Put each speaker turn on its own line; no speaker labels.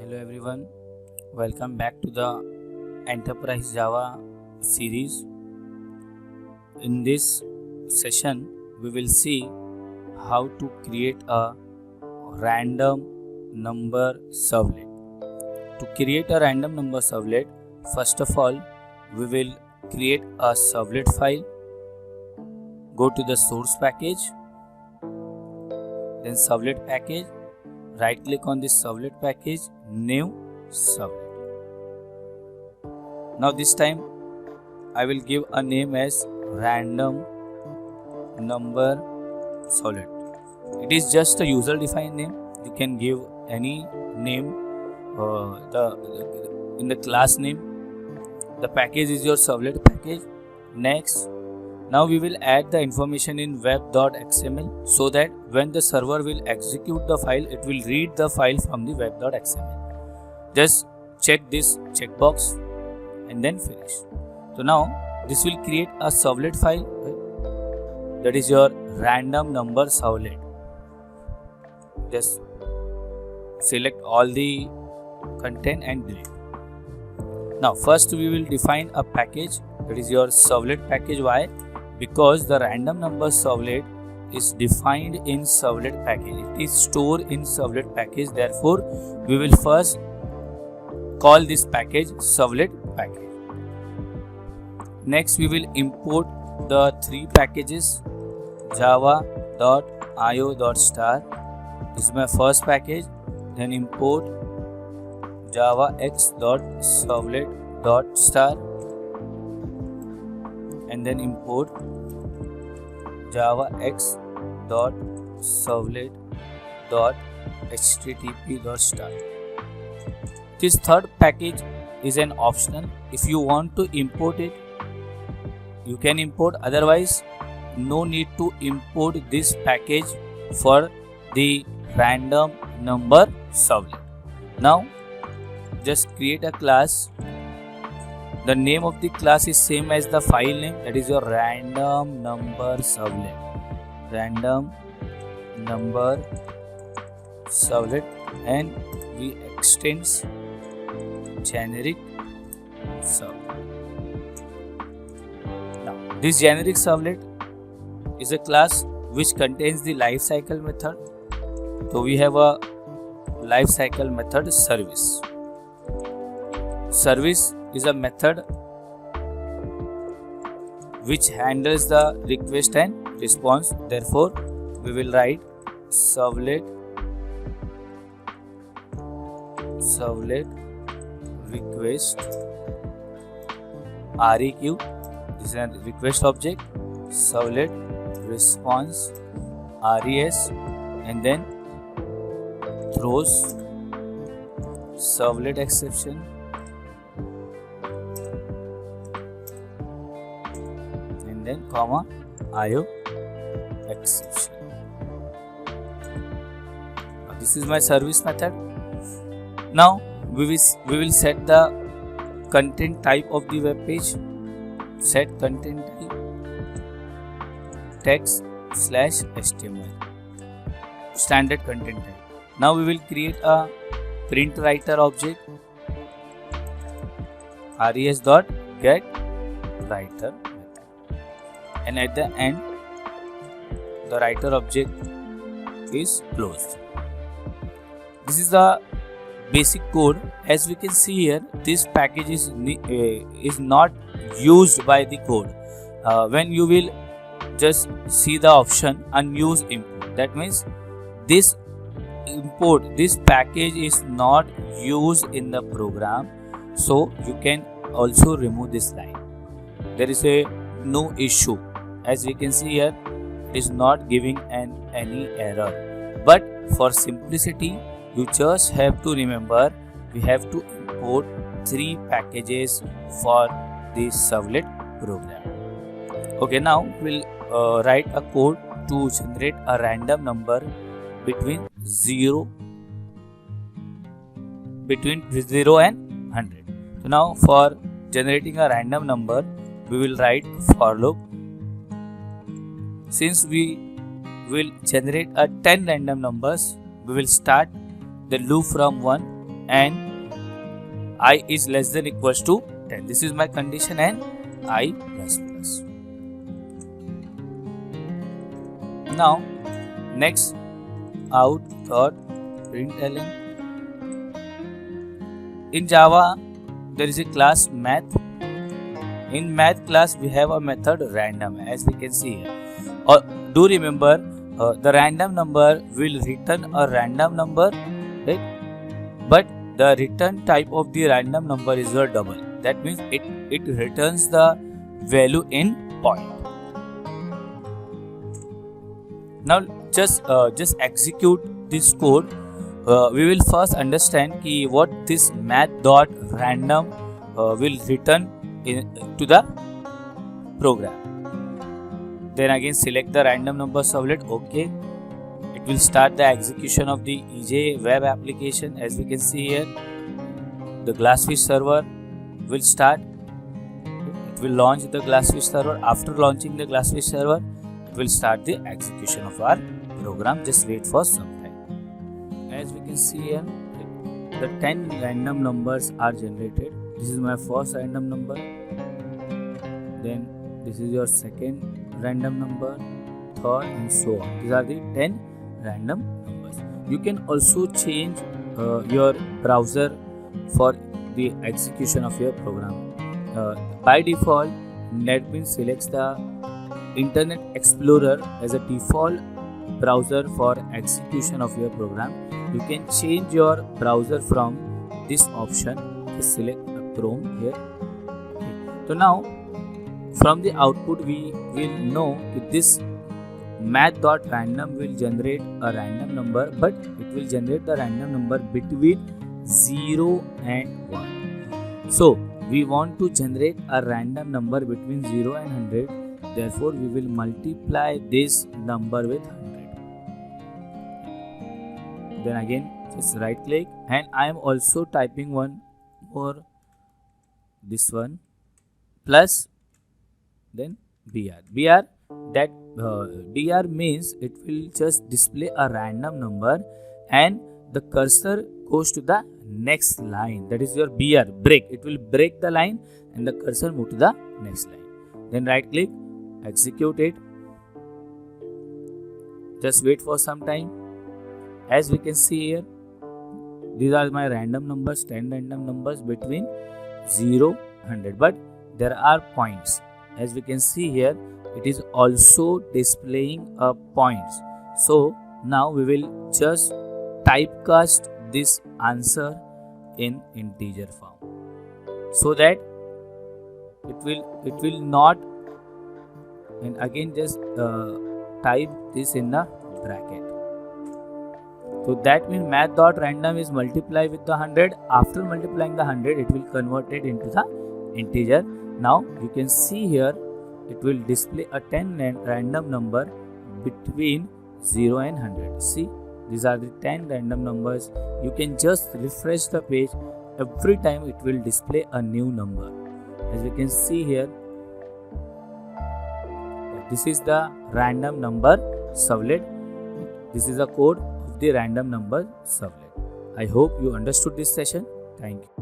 Hello everyone, welcome back to the Enterprise Java series. In this session, we will see how to create a random number servlet. To create a random number servlet, first of all, we will create a servlet file. Go to the source package, then servlet package. Right click on this servlet package, new servlet. Now this time I will give a name as random number servlet. It is just a user defined name. You can give any name in the class name. The package is your servlet package. Next, now we will add the information in web.xml so that when the server will execute the file, it will read the file from the web.xml. Just check this checkbox and then finish. So now this will create a servlet file, right? That is your random number servlet. Just select all the content and delete. Now first we will define a package, that is your servlet package. Why? Because the random number servlet is defined in servlet package. It is stored in servlet package. Therefore, we will first call this package servlet package. Next, we will import the three packages java.io.star. This is my first package. Then import javax.servlet.star. And then import javax.servlet.http.star. This third package is an optional. If you want to import it, you can import. Otherwise, no need to import this package for the random number servlet. Now, just create a class. The name of the class is same as the file name, that is your random number servlet. Random number servlet, and we extends generic servlet. Now, this generic servlet is a class which contains the lifecycle method. So we have a lifecycle method service. Service is a method which handles the request and response. Therefore, we will write servlet request req. This is a request object. Servlet response res, and then throws servlet exception. Then comma IO exception. Now, this is my service method. Now we will set the content type of the web page. Set content type text/HTML, standard content type. Now we will create a print writer object, res.getWriter. And at the end, the writer object is closed. This is the basic code. As we can see here, this package is not used by the code. When you will just see the option unused import, that means this package is not used in the program. So you can also remove this line. There is no issue. As we can see here, it is not giving any error. But for simplicity, you just have to remember we have to import three packages for the servlet program. Okay, now we'll write a code to generate a random number between 0 and 100. So now for generating a random number, we will write for loop. Since we will generate a 10 random numbers, we will start the loop from 1 and I is less than equals to 10. This is my condition and I plus plus. Now next out third println. In Java there is a class math. In math class we have a method random, as we can see here. Or do remember the random number will return a random number, right? But the return type of the random number is a double. That means it returns the value in point. Now just execute this code. We will first understand what this math.random will return to the program. Then again select the random number servlet. OK. It will start the execution of the EJ web application. As we can see here, the Glassfish server will start. It will launch the Glassfish server. After launching the Glassfish server, it will start the execution of our program. Just wait for some time. As we can see here, the 10 random numbers are generated. This is my first random number. Then this is your second random number, third, and so on. These are the 10 random numbers. You can also change your browser for the execution of your program. By default, NetBeans selects the Internet Explorer as a default browser for execution of your program. You can change your browser from this option. Just select Chrome here. Okay. So now from the output we will know that this math.random will generate a random number, but it will generate the random number between 0 and 1. So we want to generate a random number between 0 and 100. Therefore we will multiply this number with 100. Then again just right click, and I am also typing one more, this one, plus then BR. That DR means it will just display a random number and the cursor goes to the next line. That is your BR, break. It will break the line and the cursor move to the next line. Then right click, execute it. Just wait for some time. As we can see here, these are my random numbers, 10 random numbers between 0 and 100. But there are points. As we can see here, it is also displaying a points. So now we will just typecast this answer in integer form, so that it will not, and again just type this in the bracket. So that means math.random is multiplied with the 100. After multiplying the 100, it will convert it into the integer. Now you can see here, it will display a 10 random number between 0 and 100. See, these are the 10 random numbers. You can just refresh the page. Every time it will display a new number. As you can see here, this is the random number servlet. This is the code of the random number servlet. I hope you understood this session. Thank you.